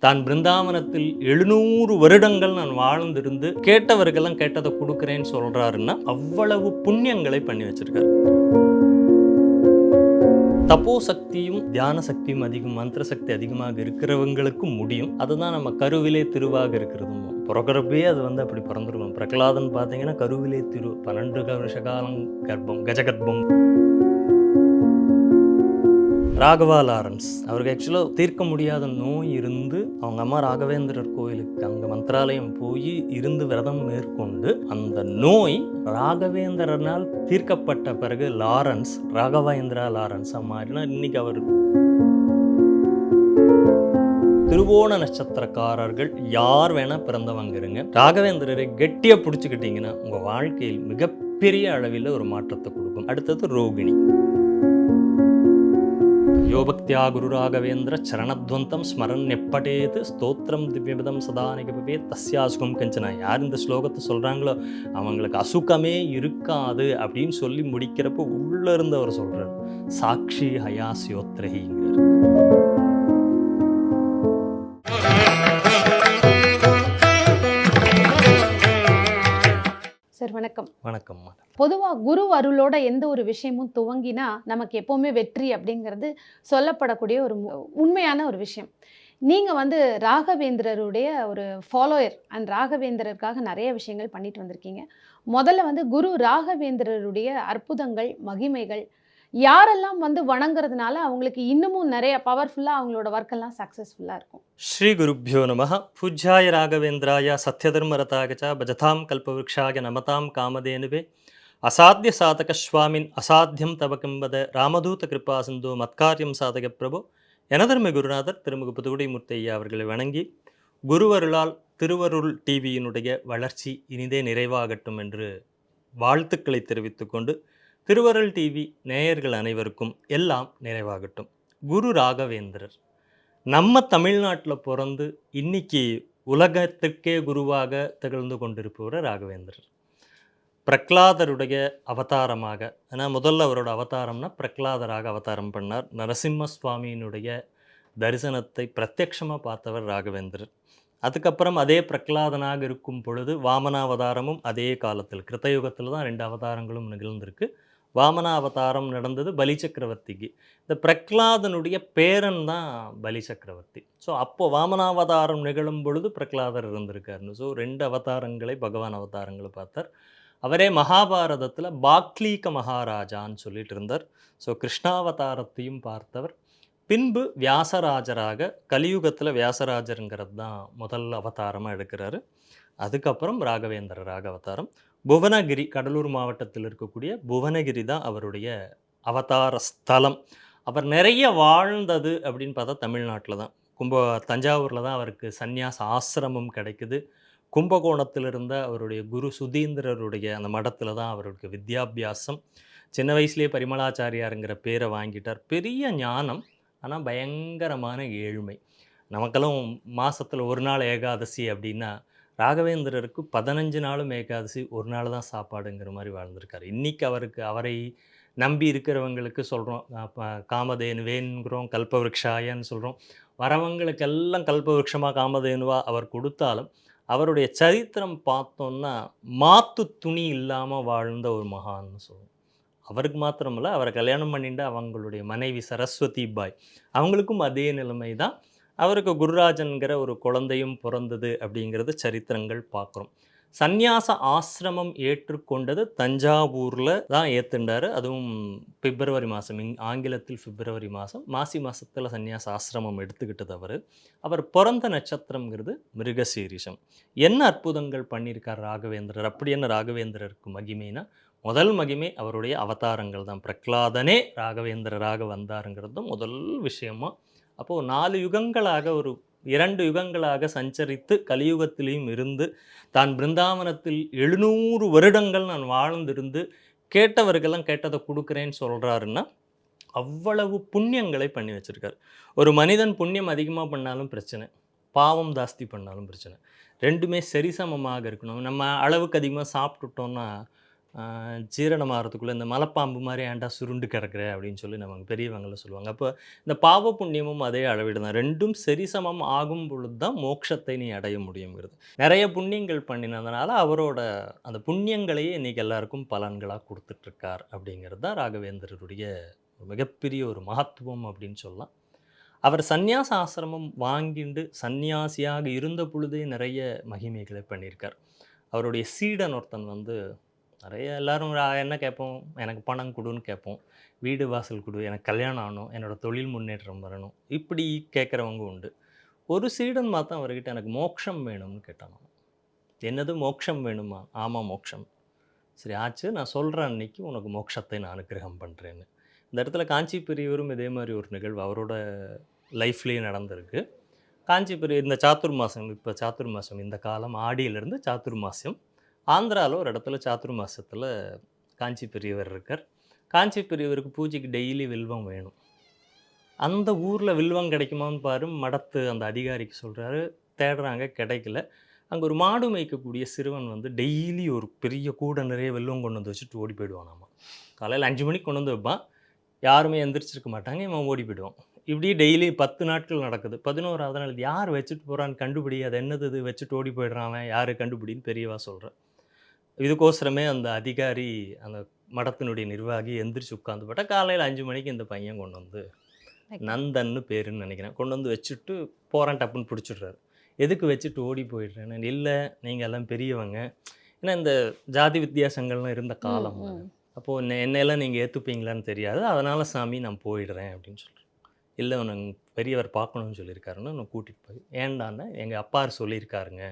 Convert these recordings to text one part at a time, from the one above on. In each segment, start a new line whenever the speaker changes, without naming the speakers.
தான் பிருந்தாவனத்தில் 700 வருடங்கள் நான் வாழ்ந்திருந்து கேட்டவர்களெல்லாம் கேட்டதை கொடுக்குறேன்னு சொல்றாருன்னா அவ்வளவு புண்ணியங்களை பண்ணி வச்சிருக்காரு. தப்போ சக்தியும் தியான சக்தியும் அதிகம், மந்திர சக்தி அதிகமாக இருக்கிறவங்களுக்கு முடியும். அதுதான் நம்ம கருவிலே திருவாக இருக்கிறதும். பிறக்கிறப்பே அது அப்படி பிறந்துருக்கணும். பிரகலாதன் பார்த்தீங்கன்னா கருவிலே திரு 12 வருஷ காலம் கர்ப்பம், கஜகர்ப்பம். ராகவா லாரன்ஸ் அவருக்கு ஆக்சுவலாக தீர்க்க முடியாத நோய் இருந்து அவங்க அம்மா ராகவேந்திரர் கோயிலுக்கு அங்கே மந்திராலயம் போய் இருந்து விரதம் மேற்கொண்டு அந்த நோய் ராகவேந்திரனால் தீர்க்கப்பட்ட பிறகு லாரன்ஸ் ராகவேந்திரா லாரன்ஸாக மாறினா இன்னைக்கு அவர். திருவோண நட்சத்திரக்காரர்கள் யார் வேணா பிறந்தவங்க இருங்க, ராகவேந்திரரை கெட்டியாக பிடிச்சிக்கிட்டீங்கன்னா உங்கள் வாழ்க்கையில் மிகப்பெரிய அளவில் ஒரு மாற்றத்தை கொடுக்கும். அடுத்தது ரோகிணி. யோபக்தியா குரு ராகவேந்திர சரணத்வந்தம் ஸ்மரன் எப்படேது ஸ்தோத்திரம் திவ்யமிதம் சதா நிகழ்வே தஸ்யாசுகம் கஞ்சனா. யார் இந்த ஸ்லோகத்தை சொல்கிறாங்களோ அவங்களுக்கு அசுகமே இருக்காது அப்படின்னு சொல்லி முடிக்கிறப்போ உள்ள இருந்து அவர் சொல்கிறார் சாட்சி ஹயாசியோத்ரஹிங்கிறார்.
சார் வணக்கம்.
வணக்கம்.
பொதுவாக குரு அருளோட எந்த ஒரு விஷயமும் துவங்கினா நமக்கு எப்போவுமே வெற்றி அப்படிங்கிறது சொல்லப்படக்கூடிய ஒரு உண்மையான ஒரு விஷயம். நீங்கள் ராகவேந்திரருடைய ஒரு ஃபாலோயர் அண்ட் ராகவேந்திரருக்காக நிறைய விஷயங்கள் பண்ணிட்டு வந்திருக்கீங்க. முதல்ல குரு ராகவேந்திரருடைய அற்புதங்கள், மகிமைகள், யாரெல்லாம் வணங்குறதுனால அவங்களுக்கு இன்னமும் நிறைய பவர்ஃபுல்லாக அவங்களோட ஒர்க்கெல்லாம் சக்ஸஸ்ஃபுல்லாக இருக்கும்.
ஸ்ரீ குருப்யோ நமः. பூஜ்யாய ராகவேந்திராய சத்யதர்மரதாகச்ச பஜதாம் கல்பவருக்ஷாய நமதாம் காமதேனுவே அசாத்திய சாதக ஸ்வாமின் அசாத்தியம் தவகம்பத ராமதூத கிருபா சிந்து மத்காரியம் சாதக பிரபு. எனதர்மை குருநாதர் திருமுக புதுகுடிமூர்த்தி ஐயா அவர்களை வணங்கி குருவருளால் திருவருள் டிவியினுடைய வளர்ச்சி இனிதே நிறைவாகட்டும் என்று வாழ்த்துக்களை தெரிவித்துக்கொண்டு திருவருள் டிவி நேயர்கள் அனைவருக்கும் எல்லாம் நிறைவாகட்டும். குரு ராகவேந்திரர் நம்ம தமிழ்நாட்டில் பிறந்து இன்னைக்கு உலகத்திற்கே குருவாக திகழ்ந்து கொண்டிருப்பவர் ராகவேந்திரர். பிரகலாதருடைய அவதாரமாக, ஏன்னா முதல்ல அவரோட அவதாரம்னா பிரகலாதராக அவதாரம் பண்ணார். நரசிம்ம சுவாமியினுடைய தரிசனத்தை பிரத்யட்சமாக பார்த்தவர் ராகவேந்திரர். அதுக்கப்புறம் அதே பிரகலாதனாக இருக்கும் பொழுது வாமனாவதாரமும் அதே காலத்தில் கிருத்தயுகத்தில் தான் 2 அவதாரங்களும் நிகழ்ந்திருக்கு. வாமன அவதாரம் நடந்தது பலி சக்கரவர்த்திக்கு. இந்த பிரகலாதனுடைய பேரன் தான் பலி சக்கரவர்த்தி. ஸோ அப்போது வாமனாவதாரம் நிகழும் பொழுது பிரகலாதர் இருந்திருக்காருன்னு. ஸோ 2 அவதாரங்களை பகவான் அவதாரங்களை பார்த்தார். அவரே மகாபாரதத்தில் பாக்லீக மகாராஜான்னு சொல்லிட்டு இருந்தார். ஸோ கிருஷ்ணாவதாரத்தையும் பார்த்தவர். பின்பு வியாசராஜராக கலியுகத்தில் வியாசராஜருங்கிறது தான் முதல் அவதாரமாக எடுக்கிறாரு. அதுக்கப்புறம் ராகவேந்திரராக அவதாரம். புவனகிரி, கடலூர் மாவட்டத்தில் இருக்கக்கூடிய புவனகிரி தான் அவருடைய அவதார ஸ்தலம். அவர் நிறைய வாழ்ந்தது அப்படின்னு பார்த்தா தமிழ்நாட்டில் தான். தஞ்சாவூரில் தான் அவருக்கு சந்நியாச ஆசிரமம் கிடைக்குது. கும்பகோணத்தில் இருந்த அவருடைய குரு சுதீந்திரருடைய அந்த மடத்தில் தான் அவருக்கு வித்யாபியாசம். சின்ன வயசுலேயே பரிமளாச்சாரியாருங்கிற பேரை வாங்கிட்டார். பெரிய ஞானம், ஆனால் பயங்கரமான ஏழ்மை. நமக்கெல்லாம் மாதத்தில் ஒரு நாள் ஏகாதசி அப்படின்னா ராகவேந்திரருக்கு 15 நாளும் ஏகாதசி, ஒரு நாள் தான் சாப்பாடுங்கிற மாதிரி வாழ்ந்திருக்காரு. இன்றைக்கி அவரை நம்பி இருக்கிறவங்களுக்கு சொல்கிறோம் காமதேனுவேங்கிறோம், கல்பவருக்ஷாயன்னு சொல்கிறோம். வரவங்களுக்கெல்லாம் கல்பவருஷமாக காமதேனுவா அவர் கொடுத்தாலும் அவருடைய சரித்திரம் பார்த்தோன்னா மாத்து துணி இல்லாமல் வாழ்ந்த ஒரு மகான்னு சொல்லுவோம். அவருக்கு மாத்திரமில்ல, அவரை கல்யாணம் பண்ணிட்டு அவங்களுடைய மனைவி சரஸ்வதி பாய் அவங்களுக்கும் அதே நிலைமை தான். அவருக்கு குருராஜன்கிற ஒரு குழந்தையும் பிறந்தது அப்படிங்கிறது சரித்திரங்கள் பார்க்குறோம். சந்நியாச ஆசிரமம் ஏற்றுக்கொண்டது தஞ்சாவூரில் தான் ஏற்றுண்டார். அதுவும் பிப்ரவரி மாதம், ஆங்கிலத்தில் பிப்ரவரி மாதம், மாசி மாதத்தில் சந்நியாச ஆசிரமம் எடுத்துக்கிட்டது. அவர் பிறந்த நட்சத்திரங்கிறது மிருகசீரிஷம். என்ன அற்புதங்கள் பண்ணியிருக்கார் ராகவேந்திரர்? அப்படி என்ன ராகவேந்திரருக்கு மகிமைனா, முதல் மகிமை அவருடைய அவதாரங்கள் தான். பிரகலாதனே ராகவேந்திரராக வந்தாருங்கிறதும் முதல் விஷயமா. அப்போது 4 யுகங்களாக, ஒரு 2 யுகங்களாக சஞ்சரித்து கலியுகத்திலையும் இருந்து தான் பிருந்தாவனத்தில் 700 வருடங்கள் நான் வாழ்ந்திருந்து கேட்டவர்களெல்லாம் கேட்டதை கொடுக்குறேன்னு சொல்கிறாருன்னா அவ்வளவு புண்ணியங்களை பண்ணி வச்சுருக்கார். ஒரு மனிதன் புண்ணியம் அதிகமாக பண்ணாலும் பிரச்சனை, பாவம் ஜாஸ்தி பண்ணாலும் பிரச்சனை. ரெண்டுமே சரிசமமாக இருக்கணும். நம்ம அளவுக்கு அதிகமாக சாப்பிட்டுட்டோன்னா ஜீரணம் ஆகிறதுக்குள்ளே இந்த மலைப்பாம்பு மாதிரி ஏன்டா சுருண்டு கிடக்குற அப்படின்னு சொல்லி நமக்கு பெரியவங்கள சொல்லுவாங்க. அப்போ இந்த பாவ புண்ணியமும் அதே அளவீடு தான். 2ம் சரிசமம் ஆகும் பொழுது தான் மோட்சத்தை நீ அடைய முடியுங்கிறது. நிறைய புண்ணியங்கள் பண்ணினதுனால அவரோட அந்த புண்ணியங்களையே இன்னைக்கு எல்லாருக்கும் பலன்களா குடுத்துட்ருக்கார் அப்படிங்கிறது தான் ராகவேந்திரருடைய மிகப்பெரிய ஒரு மகத்துவம் அப்படின்னு சொல்லலாம். அவர் சந்நியாச ஆசிரமம் வாங்கிண்டு சந்நியாசியாக இருந்த பொழுதே நிறைய மகிமைகளை பண்ணியிருக்கார். அவருடைய சீடன் ஒருத்தன் வந்து நிறைய எல்லாரும் என்ன கேட்போம், எனக்கு பணம் குடுன்னு கேட்போம். வீடு வாசல் குடு, எனக்கு கல்யாணம் ஆகணும், என்னோட தொழில் முன்னேற்றம் வரணும், இப்படி கேட்குறவங்க உண்டு. ஒரு சீடன் மாத்தான் அவர்கிட்ட எனக்கு மோட்சம் வேணும்னு கேட்டானாம். என்னது மோட்சம் வேணுமா? ஆமா மோட்சம். சரி ஆச்சு, நான் சொல்கிறேன் அன்னைக்கு உனக்கு மோட்சத்தை நான் அனுக்கிரகம் பண்ணுறேன்னு. இந்த இடத்துல காஞ்சி பெரியவரும் இதே மாதிரி ஒரு நிகழ்வு அவரோட லைஃப்லேயே நடந்திருக்கு. காஞ்சி பெரிய இந்த சாத்துர்மாசம், இப்போ சாத்துர்மாசம் இந்த காலம் ஆடியிலேருந்து சாத்துர்மாசியம். ஆந்திராவில் ஒரு இடத்துல சாத்துர்மாசத்தில் காஞ்சி பெரியவர் இருக்கார். காஞ்சி பெரியவருக்கு பூஜைக்கு டெய்லி வில்வம் வேணும். அந்த ஊரில் வில்வம் கிடைக்குமான்னு பாரு, மடத்து அந்த அதிகாரிக்கு சொல்கிறாரு. தேடுறாங்க, கிடைக்கல. அங்கே ஒரு மாடு மேய்க்கக்கூடிய சிறுவன் வந்து டெய்லி ஒரு பெரிய கூடை நிறைய வில்வம் கொண்டு வந்து வச்சுட்டு ஓடி போயிடுவானாமா. காலையில் 5 மணிக்கு கொண்டு வந்து வைப்பான். யாருமே எந்திரிச்சிருக்க மாட்டாங்க. இவன் ஓடி போயிடுவான். இப்படி டெய்லி 10 நாட்கள் நடக்குது. 11வது நாள் யார் வச்சுட்டு போகிறான்னு கண்டுபிடி, அது என்னது இது வச்சுட்டு ஓடி போயிடுறான் அவன், யார் கண்டுபிடின்னு பெரியவா சொல்கிறார். இதுக்கோசரமே அந்த அதிகாரி, அந்த மடத்தினுடைய நிர்வாகி எந்திரிச்சு உட்காந்து போட்டால் காலையில் 5 மணிக்கு இந்த பையன் கொண்டு வந்து, நந்தன்னு பேருன்னு நினைக்கிறேன், கொண்டு வந்து வச்சுட்டு போகிறான். டப்புன்னு பிடிச்சிடுறாரு. எதுக்கு வச்சுட்டு ஓடி போயிடுறேன்னு. இல்லை நீங்கள் எல்லாம் பெரியவங்க, ஏன்னா இந்த ஜாதி வித்தியாசங்கள்லாம் இருந்த காலம். அப்போது என்னையெல்லாம் நீங்கள் ஏற்றுப்பீங்களான்னு தெரியாது, அதனால் சாமி நான் போயிடுறேன் அப்படின்னு சொல்கிறேன். இல்லை உனக்கு பெரியவர் பார்க்கணுன்னு சொல்லியிருக்காருன்னு நான் கூட்டிகிட்டு போய், ஏண்டான்னா எங்கள் அப்பார் சொல்லியிருக்காருங்க,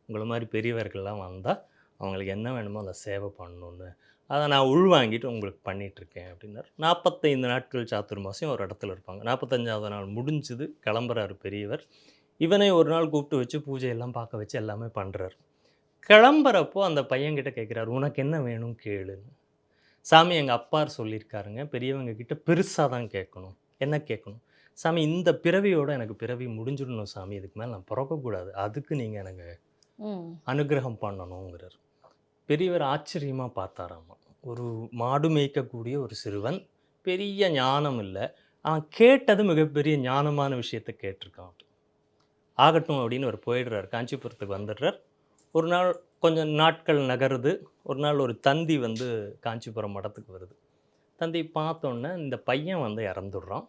உங்களை மாதிரி பெரியவர்கள்லாம் வந்தால் அவங்களுக்கு என்ன வேணுமோ அதை சேவை பண்ணணுன்னு, அதை நான் உள்வாங்கிட்டு உங்களுக்கு பண்ணிகிட்ருக்கேன் அப்படின்னார். 45 நாட்கள் சாத்துர்மாசியம் ஒரு இடத்துல இருப்பாங்க. 45வது நாள் முடிஞ்சுது, கிளம்புறாரு பெரியவர். இவனை ஒரு நாள் கூப்பிட்டு வச்சு பூஜையெல்லாம் பார்க்க வச்சு எல்லாமே பண்ணுறாரு. கிளம்புறப்போ அந்த பையன்கிட்ட கேட்குறாரு, உனக்கு என்ன வேணும் கேளுன்னு. சாமி எங்கள் அப்பார் சொல்லியிருக்காருங்க, பெரியவங்க கிட்ட பெருசாக தான் கேட்கணும். என்ன கேட்கணும்? சாமி இந்த பிறவியோட எனக்கு பிறவி முடிஞ்சிடணும் சாமி, இதுக்கு மேலே நான் பிறக்கக்கூடாது, அதுக்கு நீங்கள் எனக்கு அனுகிரகம் பண்ணணுங்கிறார். பெரியவர் ஆச்சரியமாக பார்த்தாராமா. ஒரு மாடு மேய்க்கக்கூடிய ஒரு சிறுவன், பெரிய ஞானம் இல்லை, அவன் கேட்டது மிகப்பெரிய ஞானமான விஷயத்தை கேட்டிருக்கான். ஆகட்டும் அப்படின்னு அவர் போயிடுறார். காஞ்சிபுரத்துக்கு வந்துடுறார். ஒரு நாள் கொஞ்சம் நாட்கள் நகருது. ஒரு நாள் ஒரு தந்தி வந்து காஞ்சிபுரம் மடத்துக்கு வருது. தந்தி பார்த்தோன்னே இந்த பையன் வந்து இறந்துடுறான்.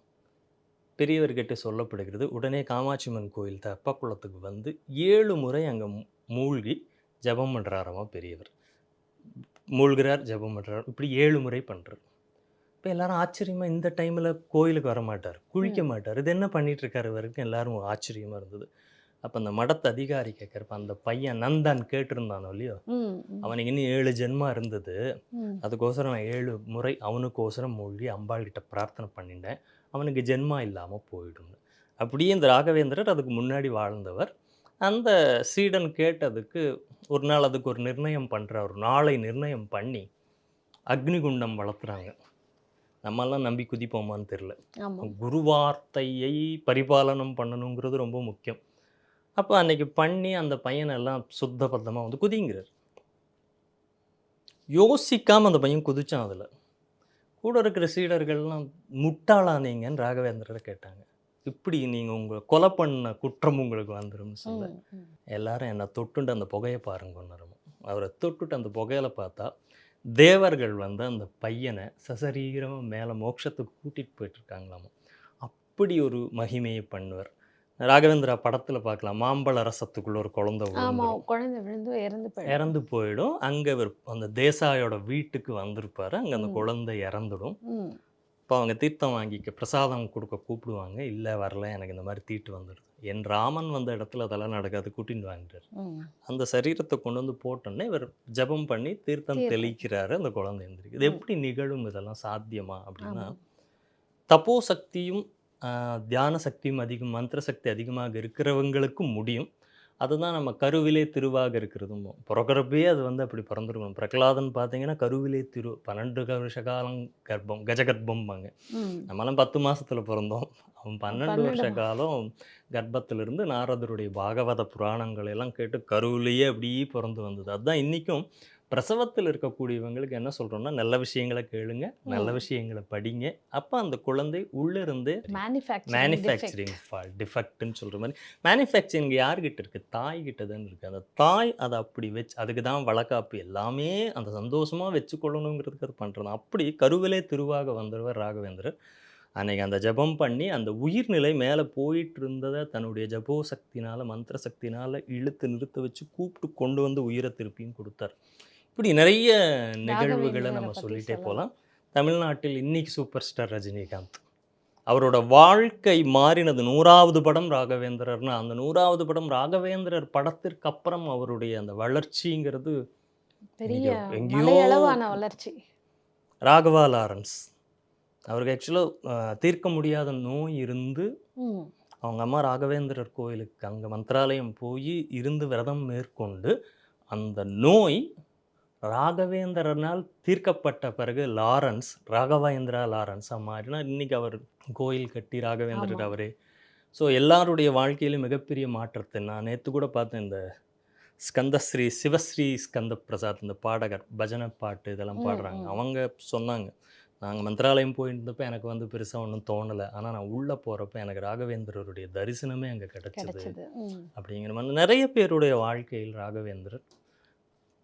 பெரியவர்கிட்ட சொல்லப்படுகிறது. உடனே காமாட்சியம்மன் கோயில் தெப்பக்குளத்துக்கு வந்து 7 முறை அங்கே மூழ்கி ஜபம் பண்ணுறாராமா பெரியவர். மூழ்கிறார், ஜபம் பண்ணுறார், இப்படி 7 முறை பண்ணுறார். இப்போ எல்லாரும் ஆச்சரியமாக, இந்த டைமில் கோயிலுக்கு வர மாட்டார், குளிக்க மாட்டார், இது என்ன பண்ணிட்டு இருக்காரு வரைக்கும் எல்லாரும் ஆச்சரியமாக இருந்தது. அப்போ அந்த மடத்து அதிகாரி கேட்குறப்ப, அந்த பையன் நந்தன் கேட்டிருந்தானோ இல்லையோ, அவனுக்கு இன்னும் 7 ஜென்மா இருந்தது, அதுக்கோசரம் நான் 7 முறை அவனுக்கோசரம் மூழ்கி அம்பாள் கிட்ட பிரார்த்தனை பண்ணிட்டேன், அவனுக்கு ஜென்மா இல்லாமல் போயிடும். அப்படியே இந்த ராகவேந்திரர் அதுக்கு முன்னாடி வாழ்ந்தவர். அந்த சீடன் கேட்டதுக்கு ஒரு நாள் அதுக்கு ஒரு நிர்ணயம் பண்ணுறார். ஒரு நாளை நிர்ணயம் பண்ணி அக்னிகுண்டம் வளர்த்துறாங்க. நம்மெல்லாம் நம்பி குதிப்போமான்னு தெரில. குருவார்த்தையை பரிபாலனம் பண்ணணுங்கிறது ரொம்ப முக்கியம். அப்போ அன்னைக்கு பண்ணி அந்த பையனெல்லாம் சுத்தபத்தமாக வந்து குதிங்கிறார். யோசிக்காமல் அந்த பையன் குதிச்சான். அதில் கூட இருக்கிற சீடர்கள்லாம் முட்டாளானீங்கன்னு ராகவேந்திரரை கேட்டாங்க. இப்படி நீங்கள் உங்களை கொலை பண்ண குற்றம் உங்களுக்கு வந்துடும் சொல்ல, எல்லாரும் என்னை தொட்டுண்டு அந்த புகையை பாருங்கன்னு. அவரை தொட்டுட்டு அந்த புகையில பார்த்தா தேவர்கள் வந்து அந்த பையனை சசரீரமாக மேலே மோட்சத்துக்கு கூட்டிகிட்டு போயிட்டுருக்காங்களாமா. அப்படி ஒரு மகிமையை பண்ணுவார். ராகவேந்திரா படத்தில் பார்க்கலாம், மாம்பழ ரசத்துக்குள்ள ஒரு குழந்தை
விழுந்து
இறந்து போயிடும். அங்கே அந்த தேசாயோட வீட்டுக்கு வந்திருப்பாரு. அங்கே அந்த குழந்தை இறந்துடும். இப்போ அவங்க தீர்த்தம் வாங்கிக்க பிரசாதம் கொடுக்க கூப்பிடுவாங்க. இல்லை வரல, எனக்கு இந்த மாதிரி தீட்டு வந்துடுது. என் ராமன் வந்த இடத்துல அதெல்லாம் நடக்காது, கூட்டின்னு வாங்கிட்டார். அந்த சரீரத்தை கொண்டு வந்து போட்டோன்னே இவர் ஜபம் பண்ணி தீர்த்தம் தெளிக்கிறாரு. அந்த குழந்தை எழுந்திருக்கு. இது எப்படி நிகழும், இதெல்லாம் சாத்தியமா அப்படின்னா, தப்போ சக்தியும் தியான சக்தியும் அதிகம், மந்திர சக்தி அதிகமாக இருக்கிறவங்களுக்கும் முடியும். அதுதான் நம்ம கருவிலே திருவாக இருக்கிறதும். பிறக்கிறப்பே அது வந்து அப்படி பிறந்துருக்கணும். பிரகலாதன் பார்த்தீங்கன்னா கருவிலே 12 வருஷ காலம் கர்ப்பம், கஜகர்ப்பம்பாங்க. நம்மளாம் 10 மாதத்தில் பிறந்தோம். அவன் 12 வருஷ காலம் கர்ப்பத்திலிருந்து நாரதருடைய பாகவத புராணங்களை எல்லாம் கேட்டு கருவிலேயே அப்படியே பிறந்து வந்தது. அதுதான் இன்றைக்கும் பிரசவத்தில் இருக்கக்கூடியவங்களுக்கு என்ன சொல்கிறோம்னா, நல்ல விஷயங்களை கேளுங்க, நல்ல
ம்.
விஷயங்களை படிங்க. அப்போ அந்த குழந்தை உள்ளிருந்தே
மேனுஃபேக்சரிங்
மேனுஃபேக்சரிங் டிஃபெக்ட்னு சொல்கிற மாதிரி, மேனுஃபேக்சரிங் யார்கிட்ட இருக்குது? தாய்கிட்ட தான் இருக்குது. அந்த தாய் அதை அப்படி வச்சு, அதுக்கு தான் வளகாப்பு எல்லாமே அந்த சந்தோஷமாக வச்சுக்கொள்ளணுங்கிறதுக்கு அது பண்ணுறது. அப்படி கருவிலே திருவாக வந்தவர் ராகவேந்திரர். அன்னைக்கு அந்த ஜெபம் பண்ணி அந்த உயிர்நிலை மேலே போயிட்டு இருந்ததை தன்னுடைய ஜபோ சக்தினால், மந்திர சக்தினால் இழுத்து நிறுத்த வச்சு கூப்பிட்டு கொண்டு வந்து உயிரை திருப்பியும் கொடுத்தார். இப்படி நிறைய நிகழ்வுகளை நம்ம
பத்தி
சொல்லிகிட்டே
சொல்லலாம்.
போகலாம். தமிழ்நாட்டில் இன்னைக்கு சூப்பர் ஸ்டார் ரஜினிகாந்த். அவரோட வாழ்க்கை மாறினது 100வது படம் ராகவேந்திரர்னா, அந்த 100வது படம் ராகவேந்திரர் படத்திற்கு அப்புறம் அவருடைய அந்த வளர்ச்சிங்கிறது
பெரிய
இன்னைக்கு எங்கேயோ.
மலையளவான வளர்ச்சி.
ராகவா லாரன்ஸ் அவருக்கு ஆக்சுவலாக தீர்க்க முடியாத நோய் இருந்து,
ம்.
அவங்க அம்மா ராகவேந்திரர் கோயிலுக்கு அங்கே மந்திராலயம் போய் இருந்து விரதம் மேற்கொண்டு அந்த நோய் ராகவேந்திரனால் தீர்க்கப்பட்ட பிறகு லாரன்ஸ், ராகவேந்திரா லாரன்ஸாக மாறினா இன்னைக்கு அவர் கோயில் கட்டி ராகவேந்திரர்
ஆமா.
அவரே. ஸோ எல்லாருடைய வாழ்க்கையிலும் மிகப்பெரிய மாற்றத்தை நான் நேற்று கூட பார்த்தேன். இந்த ஸ்கந்தஸ்ரீ சிவஸ்ரீ ஸ்கந்த பிரசாத், இந்த பாடகர் பஜனை பாட்டு இதெல்லாம்
ம்,
பாடுறாங்க.
ம்.
அவங்க சொன்னாங்க, நாங்கள் மந்திராலயம் போயிருந்தப்போ எனக்கு வந்து பெருசாக ஒன்றும் தோணலை, ஆனால் நான் உள்ளே போகிறப்ப எனக்கு ராகவேந்திரருடைய தரிசனமே அங்கே கிடைச்சது
கிடைச்சது. ம்.
அப்படிங்கிற மாதிரி. நிறைய பேருடைய வாழ்க்கையில் ராகவேந்திரர்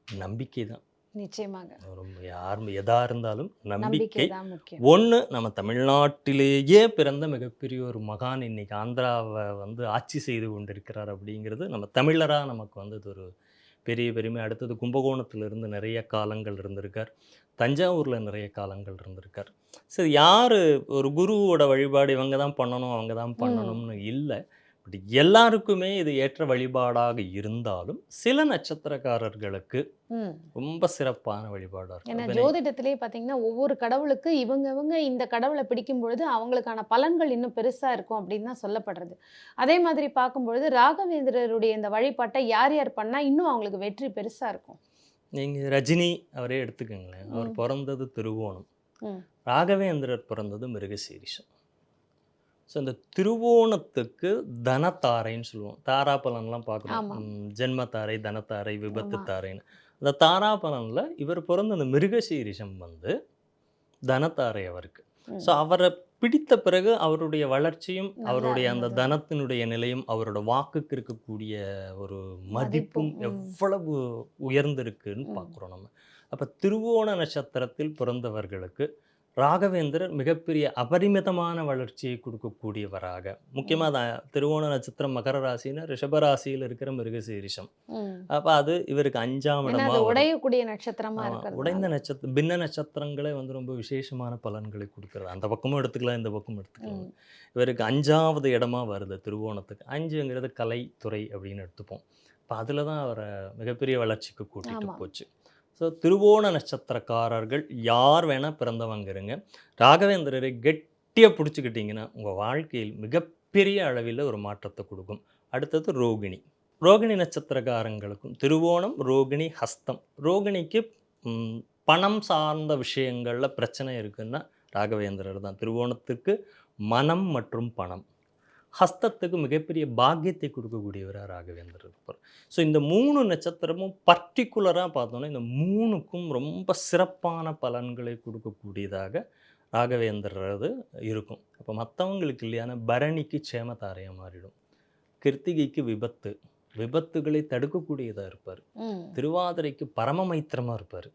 நம்பிக்கை தான்.
நிச்சயமாக.
ரொம்ப யாரும் எதா இருந்தாலும் நம்பிக்கை.
நம்பிக்கை தான் முக்கியம்.
ஒன்று, நம்ம தமிழ்நாட்டிலேயே பிறந்த மிகப்பெரிய ஒரு மகான் இன்னைக்கு ஆந்திராவை வந்து ஆட்சி செய்து கொண்டிருக்கிறார் அப்படிங்கிறது நம்ம தமிழராக நமக்கு வந்து இது ஒரு பெரிய பெருமை. அடுத்தது கும்பகோணத்தில் இருந்து நிறைய காலங்கள் இருந்திருக்கார், தஞ்சாவூரில் நிறைய காலங்கள் இருந்திருக்கார். சரி, யார் ஒரு குருவோட வழிபாடு இவங்க தான் பண்ணணும் அவங்க தான்
ம்.
பண்ணணும்னு இல்லை. பட் எல்லாருக்குமே இது ஏற்ற வழிபாடாக இருந்தாலும் சில நட்சத்திரக்காரர்களுக்கு
ம்.
ரொம்ப சிறப்பான வழிபாடாக
ஏன்னா
இருக்கும்.
ஜோதிடத்திலே பார்த்தீங்கன்னா ஒவ்வொரு கடவுளுக்கு இவங்க இந்த கடவுளை பிடிக்கும் பொழுது அவங்களுக்கான பலன்கள் இன்னும் பெருசா இருக்கும் அப்படின்னு தான் சொல்லப்படுறது. அதே மாதிரி பார்க்கும்பொழுது ராகவேந்திரருடைய இந்த வழிபாட்டை யார் யார் பண்ணா இன்னும் அவங்களுக்கு வெற்றி பெருசா இருக்கும்.
நீங்கள் ரஜினி அவரே எடுத்துக்கோங்களேன். அவர்
ம்.
பிறந்தது திருவோணம்,
ம்.
ராகவேந்திரர் பிறந்தது மிருகசீரிஷம். ஸோ இந்த திருவோணத்துக்கு தனத்தாரைன்னு சொல்லுவோம். தாராபலன்லாம் பார்க்குறோம்.
ஆமா.
ஜென்மத்தாரை, தனத்தாரை, விபத்து
ஆமா.
தாரைன்னு. அந்த தாராபலனில் இவர் பிறந்த அந்த மிருகசீரிஷம் வந்து தனத்தாரை அவருக்கு. ஸோ
ம்.
அவரை பிடித்த பிறகு அவருடைய வளர்ச்சியும்
நல்லா
அவருடைய அந்த
இருந்தது.
தனத்தினுடைய நிலையும் அவரோட வாக்குக்கு இருக்கக்கூடிய ஒரு மதிப்பும்
மதிப்பும். ம்.
எவ்வளவு உயர்ந்திருக்குன்னு
ம்.
பார்க்குறோம் நம்ம. அப்போ திருவோண நட்சத்திரத்தில் பிறந்தவர்களுக்கு ராகவேந்திரர் மிகப்பெரிய அபரிமிதமான வளர்ச்சியை கொடுக்கக்கூடியவராக,
ம்.
முக்கியமாக திருவோண நட்சத்திரம் மகர ராசின்னா ரிஷபராசியில் இருக்கிற மிருகசீரிஷம்.
ம்.
அப்போ அது இவருக்கு 5ஆம்
ஏன்னா
இடமா
அது
வரும்.
உடையக்கூடிய நட்சத்திரமா
உடைந்த
இருக்கிறதுனால.
நட்சத்திரம் பின்ன நட்சத்திரங்களே வந்து ரொம்ப விசேஷமான பலன்களை கொடுக்குறது. அந்த பக்கமும் எடுத்துக்கலாம், இந்த பக்கமும் எடுத்துக்கலாம்.
ம்.
இவருக்கு 5ஆவது இடமா வருது திருவோணத்துக்கு. 5ங்கிறது கலைத்துறை அப்படின்னு எடுத்துப்போம். இப்போ அதில் தான் அவரை மிகப்பெரிய வளர்ச்சிக்கு கூட்டிகிட்டு
ஆமா.
போச்சு. ஸோ திருவோண நட்சத்திரக்காரர்கள் யார் வேணால் பிறந்தவங்க இருங்க, ராகவேந்திரரை கெட்டியாக பிடிச்சிக்கிட்டிங்கன்னா உங்கள் வாழ்க்கையில் மிகப்பெரிய அளவில் ஒரு மாற்றத்தை கொடுக்கும். அடுத்தது ரோகிணி. ரோகிணி நட்சத்திரக்காரங்களுக்கும் திருவோணம், ரோகிணி, ஹஸ்தம். ரோகிணிக்கு பணம் சார்ந்த விஷயங்களில் பிரச்சனை இருக்குன்னா ராகவேந்திரர் தான். திருவோணத்துக்கு மனம் மற்றும் பணம், ஹஸ்தத்துக்கு மிகப்பெரிய பாக்கியத்தை கொடுக்கக்கூடியவராக ராகவேந்திரர் இருப்பார். ஸோ இந்த 3 நட்சத்திரமும் பர்டிகுலராக பார்த்தோன்னா இந்த 3க்கும் ரொம்ப சிறப்பான பலன்களை கொடுக்கக்கூடியதாக ராகவேந்திரது இருக்கும். அப்போ மற்றவங்களுக்கு இல்லையான பரணிக்கு க்ஷேமதாரையாக மாறிடும், கிருத்திகைக்கு விபத்து, விபத்துகளை தடுக்கக்கூடியதாக இருப்பார்,
ம்.
திருவாதிரைக்கு பரம மைத்திரமாக இருப்பார்,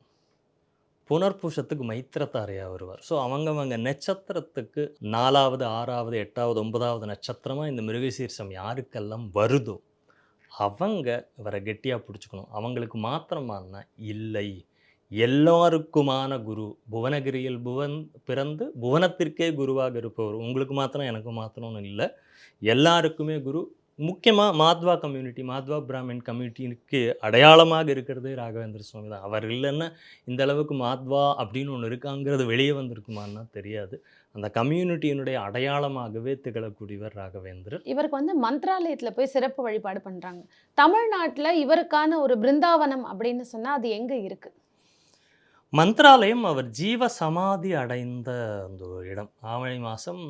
புனர்பூஷத்துக்கு மைத்திரத்தாரையாக வருவார். ஸோ அவங்கவங்க நட்சத்திரத்துக்கு 4வது, 6வது, 8வது, 9வது நட்சத்திரமாக இந்த மிருகசீரிஷம் யாருக்கெல்லாம் வருதோ அவங்க இவரை கெட்டியாக பிடிச்சிக்கணும். அவங்களுக்கு மாத்திரமானா இல்லை, எல்லாருக்குமான குரு, புவனகிரியில் பிறந்து புவனத்திற்கே குருவாக இருப்பவர். உங்களுக்கு மாத்திரம் எனக்கு மாத்திரம்னு இல்லை, எல்லாருக்குமே குரு. முக்கியமாக மாத்வா கம்யூனிட்டி, மாத்வா பிராமின் கம்யூனிட்டிக்கு அடையாளமாக இருக்கிறதே ராகவேந்திர சுவாமி தான். அவர் இல்லைன்னா இந்த அளவுக்கு மாத்வா அப்படின்னு ஒன்று இருக்காங்கிறது வெளியே வந்திருக்குமான்னா தெரியாது. அந்த கம்யூனிட்டியினுடைய அடையாளமாகவே திகழக்கூடியவர் ராகவேந்திரர்.
இவருக்கு வந்து மந்த்ராலயத்துல போய் சிறப்பு வழிபாடு பண்றாங்க. தமிழ்நாட்டுல இவருக்கான ஒரு பிருந்தாவனம் அப்படின்னு சொன்னா அது எங்க இருக்கு?
மந்த்ராலயம் அவர் ஜீவ சமாதி அடைந்த அந்த ஒரு இடம். ஆவணி மாதம்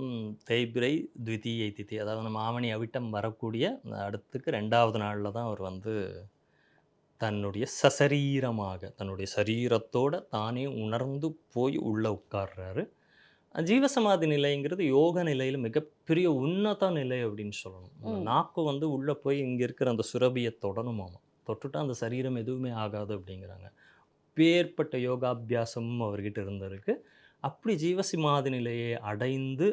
தேய்பிரை த்விதீயை திதி, அதாவது நம்ம ஆவணி அவிட்டம் வரக்கூடிய அடுத்துக்கு 2வது நாளில் தான் அவர் வந்து தன்னுடைய சசரீரமாக தன்னுடைய சரீரத்தோட தானே உணர்ந்து போய் உள்ள உட்கார்றாரு. ஜீவசமாதி நிலைங்கிறது யோக நிலையில மிகப்பெரிய உன்னத நிலை அப்படின்னு சொல்லணும். அந்த
ம்.
நாக்கு வந்து உள்ள போய் இங்க இருக்கிற அந்த சுரபிய தொடணுமாமா. தொட்டுட்டா அந்த சரீரம் எதுவுமே ஆகாது அப்படிங்கிறாங்க. அப்பேற்பட்ட யோகாபியாசமும் அவர்கிட்ட இருந்திருக்கு. அப்படி ஜீவசமாதி நிலையை அடைந்து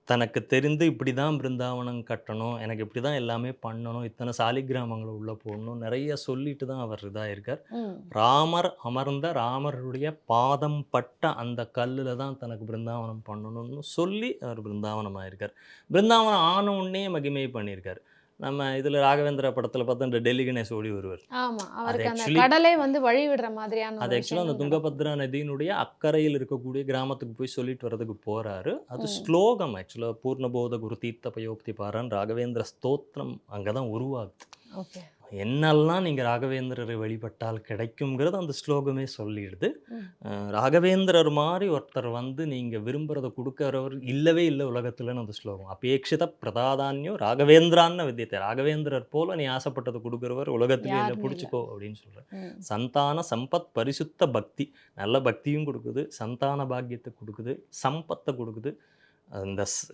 தனக்கு தெரிந்து இப்படி தான் பிருந்தாவனம் கட்டணும், எனக்கு இப்படி தான் எல்லாமே பண்ணணும், இத்தனை சாலிக்கிராமங்கள உள்ள போடணும், நெறைய சொல்லிட்டு தான் அவர் இதாயிருக்கார்.
ம்.
ராமர் அமர்ந்த ராமருடைய பாதம் பட்ட அந்த கல்லுல தான் தனக்கு பிருந்தாவனம் பண்ணணும்னு சொல்லி அவர் பிருந்தாவனம் ஆயிருக்கார். பிருந்தாவனம் ஆன உடனே மகிமை பண்ணியிருக்கார். நம்ம இதில ராகவேந்திரா படத்தில பார்த்தா இந்த டெல்லி கணேஷ் ஓடி வருவார்.
ஆமா.
அது
அவருக்கு அந்த
ஆக்சுவலி
கடலே வந்து வழி விடுற மாதிரியான
அது
ஒரு
ஆக்சுவலா அந்த
விஷயங்கள் நடக்கும்.
துங்கபத்ரா நதியினுடைய அக்கரையில் இருக்கக்கூடிய கிராமத்துக்கு போய் சொல்லிட்டு வரதுக்கு போறாரு. அது
ம்.
ஸ்லோகம் ஆக்சுவலா பூர்ணபோத குரு தீர்த்த பயோக்தி பாரான் ராகவேந்திர ஸ்தோத்திரம் அங்க தான் உருவாகுது.
ஓகே.
என்னெல்லாம் நீங்க ராகவேந்திரரை வழிபட்டால் கிடைக்குங்கிறது அந்த ஸ்லோகமே சொல்லிடுது.
ம்.
ராகவேந்திரர் மாரி ஒருத்தர் வந்து நீங்க விரும்புறத குடுக்கிறவர் இல்லவே இல்ல உலகத்துலன்னு அந்த ஸ்லோகம். அபேக்ஷித பிரதாதான்யம் ராகவேந்திரான்னு வித்யதே. ராகவேந்திரர் போல நீ ஆசைப்பட்டத குடுக்கிறவர் உலகத்திலே இல்ல,
யாருமே இல்ல.
புடிச்சுக்கோ அப்படின்னு சொல்றார்.
ம்.
சந்தான சம்பத் பரிசுத்த பக்தி. நல்ல பக்தியும் குடுக்குது, சந்தான பாக்கியத்த குடுக்குது, சம்பத்த குடுக்குது.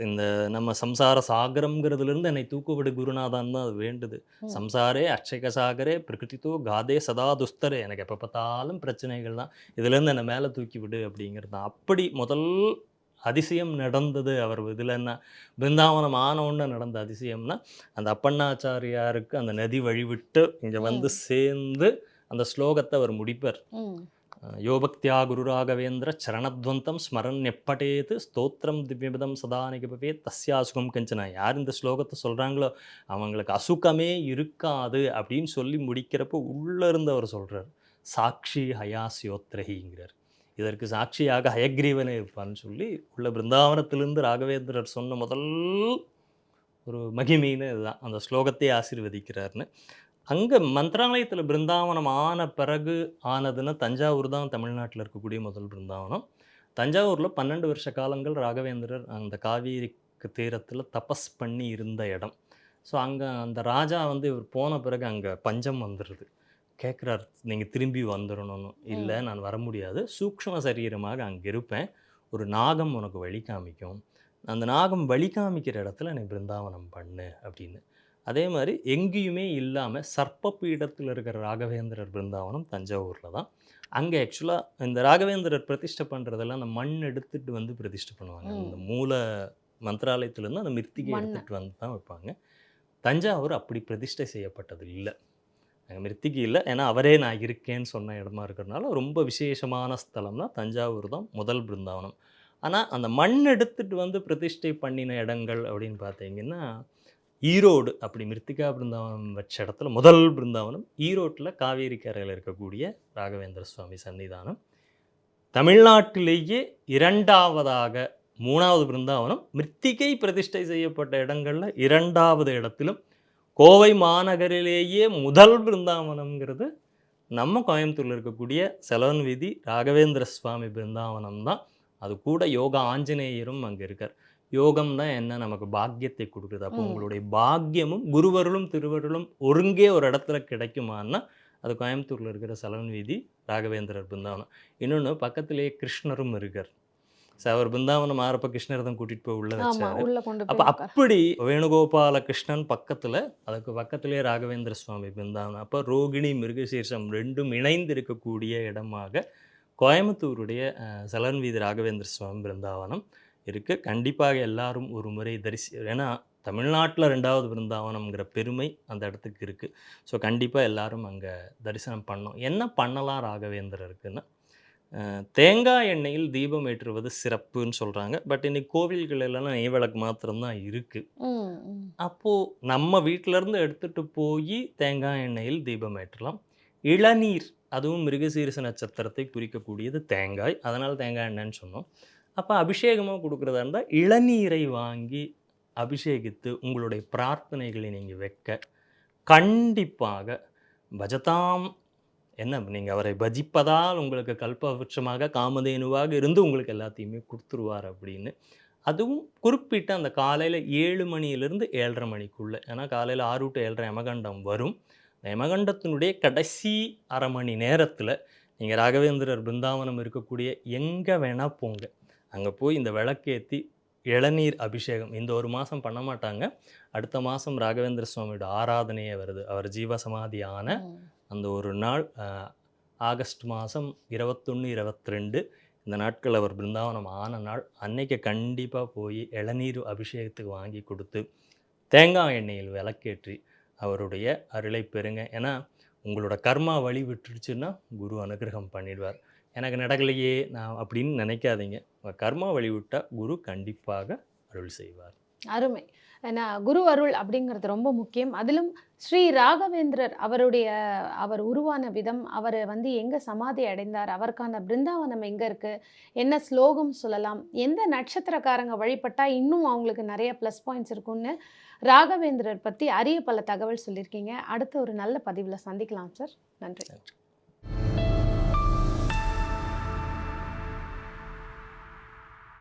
இந்த நம்ம சம்சார சாகரம்ங்கிறதுலேருந்து என்னை தூக்குவிடு குருநாதான்னு தான் அது வேண்டுது.
ம்.
சம்சாரே அக்ஷய சாகரே பிரகிருதித்தோ காதே சதா துஸ்தரே, எனக்கு எப்போ பார்த்தாலும் பிரச்சனைகள் தான், இதுலேருந்து என்னை மேலே தூக்கி விடு அப்படிங்கிறது தான். அப்படி முதல் அதிசயம் நடந்தது அவர் இதுலன்னா பிருந்தாவனம் ஆன உடனே நடந்த அதிசயம்னா அந்த அப்பண்ணாச்சாரியாருக்கு அந்த நதி வழிவிட்டு இங்கே வந்து
ம்.
சேர்ந்து அந்த ஸ்லோகத்தை அவர் முடிப்பார்.
ம்.
யோபக்தியா குருராகவேந்திர சரணத்வந்தம் ஸ்மரன் எப்பட்டேத்து ஸ்தோத்திரம் திவ்யபதம் சதா நிகபவே தஸ்யா அசுகம் கஞ்சனா. யார் இந்த ஸ்லோகத்தை சொல்கிறாங்களோ அவங்களுக்கு அசுகமே இருக்காது அப்படின்னு சொல்லி முடிக்கிறப்போ உள்ளே இருந்து அவர் சொல்கிறார், சாட்சி ஹயாஸ்யோத்ரஹிங்கிறார். இதற்கு சாட்சியாக ஹயக்ரீவனே இருப்பான்னு சொல்லி உள்ள பிருந்தாவனத்திலிருந்து ராகவேந்திரர் சொன்ன முதல் ஒரு மகிமைன்னு இதுதான். அந்த ஸ்லோகத்தை ஆசீர்வதிக்கிறார்னு. அங்கே மந்திராலயத்தில் பிருந்தாவனம் ஆன பிறகு ஆனதுன்னா தஞ்சாவூர் தான் தமிழ்நாட்டில் இருக்கக்கூடிய முதல் பிருந்தாவனம். தஞ்சாவூரில் 12 வருஷ காலங்கள் ராகவேந்திரர் அந்த காவேரிக்கு தீரத்தில் தபஸ் பண்ணி இருந்த இடம். ஸோ அங்கே அந்த ராஜா வந்து இவர் போன பிறகு அங்கே பஞ்சம் வந்துடுது. கேட்குறார், நீங்கள் திரும்பி வந்துடணும்னு. இல்லை,
ம்.
நான் வர முடியாது, சூக்ஷ்ம சரீரமாக அங்கே இருப்பேன், ஒரு நாகம் உனக்கு வழி காமிக்கும், அந்த நாகம் வழி காமிக்கிற இடத்துல என்னை பிருந்தாவனம் பண்ணு அப்படின்னு. அதே மாதிரி எங்கேயுமே இல்லாமல் சர்ப்ப பீடத்தில் இருக்கிற ராகவேந்திரர் பிருந்தாவனம் தஞ்சாவூரில் தான். அங்கே ஆக்சுவலாக இந்த ராகவேந்திரர் பிரதிஷ்டை பண்ணுறதெல்லாம் அந்த மண் எடுத்துகிட்டு வந்து பிரதிஷ்டை பண்ணுவாங்க. இந்த
ம்.
மூல மந்திராலயத்திலேருந்து அந்த மிருத்திகை
மண்ணு.
எடுத்துகிட்டு வந்து தான் வைப்பாங்க. தஞ்சாவூர் அப்படி பிரதிஷ்டை செய்யப்பட்டது இல்லை. அங்கே மிருத்திகை இல்லை, ஏன்னா அவரே நான் இருக்கேன்னு சொன்ன இடமா இருக்கிறதுனால ரொம்ப விசேஷமான ஸ்தலம் தான் தஞ்சாவூர் தான் முதல் பிருந்தாவனம். ஆனால் அந்த மண் எடுத்துகிட்டு வந்து பிரதிஷ்டை பண்ணின இடங்கள் அப்படின்னு பார்த்தீங்கன்னா ஈரோடு, அப்படி மிருத்திகா பிருந்தாவனம் வச்ச இடத்துல முதல் பிருந்தாவனம் ஈரோட்டில் காவேரி கரையில் இருக்கக்கூடிய ராகவேந்திர சுவாமி சன்னிதானம். தமிழ்நாட்டிலேயே இரண்டாவதாக 3வது பிருந்தாவனம் மிருத்திகை பிரதிஷ்டை செய்யப்பட்ட இடங்களில் 2வது இடத்திலும், கோவை மாநகரிலேயே முதல் பிருந்தாவனம்ங்கிறது நம்ம கோயம்புத்தூரில் இருக்கக்கூடிய செலவன் வீதி ராகவேந்திர சுவாமி பிருந்தாவனம் தான். அது கூட யோகா ஆஞ்சநேயரும் அங்கே இருக்கார். யோகம் தான் என்ன, நமக்கு பாக்கியத்தை கொடுக்குது. அப்போ
ம்.
உங்களுடைய பாக்கியமும் குருவருளும் திருவருளும் ஒருங்கே ஒரு இடத்துல கிடைக்குமான்னா அது கோயம்புத்தூரில் இருக்கிற செலவன் வீதி ராகவேந்திரர் பிருந்தாவனம். இன்னொன்று பக்கத்திலேயே கிருஷ்ணரும் இருக்கார். அவர் பிருந்தாவனம் ஆறப்ப கிருஷ்ணர் தான் கூட்டிகிட்டு போய் உள்ள
ஆமா.
வச்சாரு.
உள்ள கொண்டு
அப்போ
போய் உட்கார.
அப்படி வேணுகோபால கிருஷ்ணன் பக்கத்தில், அதுக்கு பக்கத்திலே ராகவேந்திர சுவாமி பிருந்தாவனம். அப்போ ரோகிணி மிருகசீர்ஷம் ரெண்டும் இணைந்து இருக்கக்கூடிய இடமாக கோயம்புத்தூருடைய செலவன் வீதி ராகவேந்திர சுவாமி பிருந்தாவனம் இருக்குது. கண்டிப்பாக எல்லாரும் ஒரு முறை ஏன்னா தமிழ்நாட்டில் 2வது பிருந்தாவனம்ங்கிற பெருமை அந்த இடத்துக்கு இருக்குது. ஸோ கண்டிப்பாக எல்லாரும் அங்கே தரிசனம் பண்ணோம். என்ன பண்ணலாம் ராகவேந்திரருக்குன்னா, தேங்காய் எண்ணெயில் தீபம் ஏற்றுவது சிறப்புன்னு சொல்கிறாங்க. பட் இன்னைக்கு கோவில்கள் எல்லாம் நெய் விளக்கு மாத்திரம்தான் இருக்குது.
ம். ம்.
அப்போது நம்ம வீட்டிலேருந்து எடுத்துகிட்டு போய் தேங்காய் எண்ணெயில் தீபம் ஏற்றலாம். இளநீர், அதுவும் மிருகசீரிச நட்சத்திரத்தை குறிக்கக்கூடியது தேங்காய், அதனால் தேங்காய் எண்ணெய்ன்னு சொன்னோம். அப்போ அபிஷேகமாக கொடுக்குறதா இருந்தால் இளநீரை வாங்கி அபிஷேகித்து உங்களுடைய பிரார்த்தனைகளை நீங்கள் வைக்க கண்டிப்பாக பஜதாம், என்ன நீங்கள் அவரை பஜிப்பதால் உங்களுக்கு கல்பவருட்சமாக காமதேனுவாக இருந்து உங்களுக்கு எல்லாத்தையுமே கொடுத்துருவார் அப்படின்னு. அதுவும் குறிப்பிட்ட அந்த காலையில் 7 மணியிலிருந்து 7:30 மணிக்குள்ளே, ஏன்னா காலையில் 6 to 7:30 யமகண்டம் வரும். யமகண்டத்தினுடைய கடைசி அரை மணி நேரத்தில் நீங்கள் ராகவேந்திரர் பிருந்தாவனம் இருக்கக்கூடிய எங்கே வேணால் போங்க. அங்கே போய் இந்த விளக்கேற்றி இளநீர் அபிஷேகம் இந்த ஒரு மாதம் பண்ண மாட்டாங்க. அடுத்த மாதம் ராகவேந்திர சுவாமியோட ஆராதனையே வருது. அவர் ஜீவசமாதியான அந்த ஒரு நாள் ஆகஸ்ட் மாதம் 21, 22 இந்த நாட்கள் அவர் பிருந்தாவனம் ஆன நாள். அன்னைக்கு கண்டிப்பாக போய் இளநீர் அபிஷேகத்துக்கு வாங்கி கொடுத்து தேங்காய் எண்ணெயில் விளக்கேற்றி அவருடைய அருளை பெறுங்க. ஏன்னா உங்களோட கர்மா வழி விட்டுருச்சுன்னா குரு அனுகிரகம் பண்ணிடுவார். எனக்கு நடக்கலையே நான் அப்படின்னு நினைக்காதீங்க. உங்கள் கர்மா வழி விட்டால் குரு கண்டிப்பாக அருள் செய்வார்.
அருமை. ஏன்னா குரு அருள் அப்படிங்கிறது ரொம்ப முக்கியம். அதிலும் ஸ்ரீ ராகவேந்திரர் அவர் உருவான விதம், அவர் வந்து எங்கே சமாதி அடைந்தார், அவருக்கான பிருந்தாவனம் எங்கே இருக்குது, என்ன ஸ்லோகம் சொல்லலாம், எந்த நட்சத்திரக்காரங்க வழிபட்டால் இன்னும் அவங்களுக்கு நிறைய ப்ளஸ் பாயிண்ட்ஸ் இருக்குன்னு ராகவேந்திரர் பற்றி அரிய பல தகவல் சொல்லியிருக்கீங்க. அடுத்த ஒரு நல்ல பதிவில் சந்திக்கலாம் சார். நன்றி.